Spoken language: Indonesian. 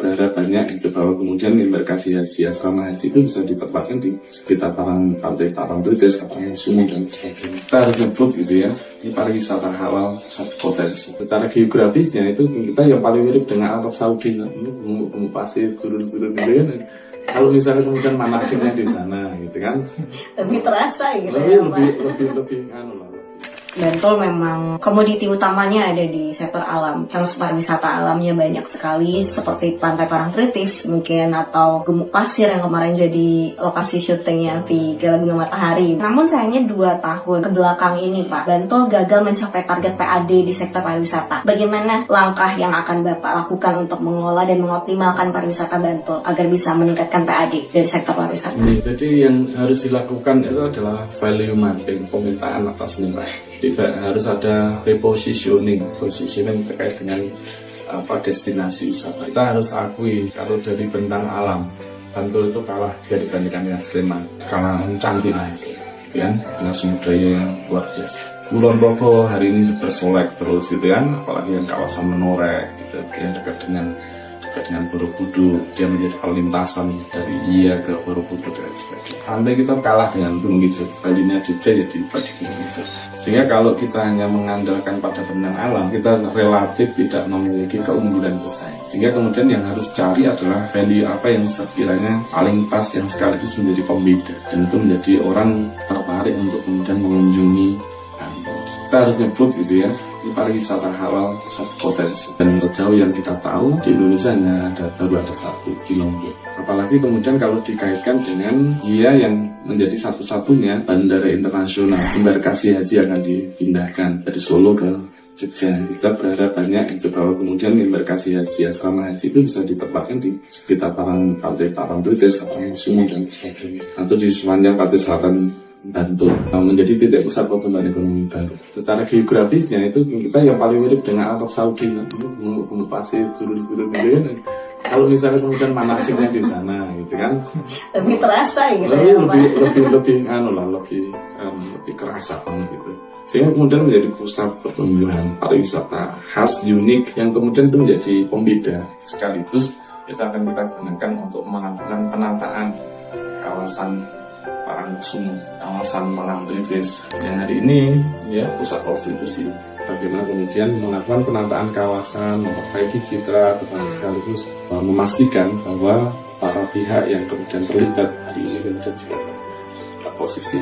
berharap banyak gitu bahwa kemudian embarkasi haji asrama haji itu bisa ditempatkan di sekitar pantai Parangtritis, Karangsumu dan sebagainya. Kita harus nyebut gitu ya, ini pariwisata halal satu potensi. Secara geografisnya itu kita yang paling mirip dengan Arab Saudi, ini pasir, gurun-gurun gitu kan. Kalau misalnya kemudian manasiknya di sana gitu kan, lebih terasa gitu lebih anu lah. Bantul memang komoditi utamanya ada di sektor alam. Terus pariwisata alamnya banyak sekali seperti Pantai Parangtritis mungkin atau Gumuk Pasir yang kemarin jadi lokasi syutingnya Vigala Bunga Matahari. Namun sayangnya 2 tahun ke belakang ini Pak, Bantul gagal mencapai target PAD di sektor pariwisata. Bagaimana langkah yang akan Bapak lakukan untuk mengelola dan mengoptimalkan pariwisata Bantul agar bisa meningkatkan PAD dari sektor pariwisata? Jadi yang harus dilakukan itu adalah value mapping, pemetaan atas nilai. Harus ada repositioning terkait dengan destinasi wisata. Kita harus akui kalau dari bentang alam Bantul itu kalah jika dibandingkan dengan Sleman, kalah cantik kan, dengan sumber daya yang luar biasa. Kulon Progo hari ini bersolek terus gitu kan, apalagi yang kawasan Menoreh gitu, yang dekat dengan Borobudur, dia menjadi perlintasan dari Iya ke Borobudur dan sebagainya. Pantai kita kalah dengan Gunung Kidul, Balinya Jogja jadi pada Gunung Kidul. Sehingga kalau kita hanya mengandalkan pada bentang alam, kita relatif tidak memiliki keunggulan bersaing. Sehingga kemudian yang harus cari adalah value apa yang sekiranya paling pas, yang sekaligus menjadi pembeda, dan itu menjadi orang tertarik untuk kemudian mengunjungi Bantul. Kita harus nyebut gitu ya, ini pariwisata halal satu potensi. Dan sejauh yang kita tahu di Indonesia baru ada 1 kilometer. Apalagi kemudian kalau dikaitkan dengan dia yang menjadi satu-satunya bandara internasional, embarkasi haji akan dipindahkan dari Solo ke Jogja. Kita berharap banyak itu bahwa kemudian embarkasi haji asrama haji itu bisa ditempatkan di sekitar pantai Parangtritis, Karangsumu dan sebagainya, atau di sepanjang pantai selatan Bantul, menjadi titik pusat pertumbuhan ekonomi baru. Secara geografisnya itu kita yang paling mirip dengan Arab Saudi, Gumuk Pasir, gurun-gurun gitu kan. Kalau misalnya kemudian manasiknya di sana gitu kan, lebih terasa gitu lebih kerasa gitu. Sehingga kemudian menjadi pusat pertumbuhan pariwisata khas, unik, yang kemudian itu menjadi pembeda. Sekaligus kita gunakan untuk melakukan penataan kawasan Parangsumu, kawasan Parangtritis yang hari ini ya pusat prostitusi. Bagaimana kemudian melakukan penataan kawasan, memperbaiki citra, dan sekaligus memastikan bahwa para pihak yang kemudian terlibat hari ini kemudian juga terposisi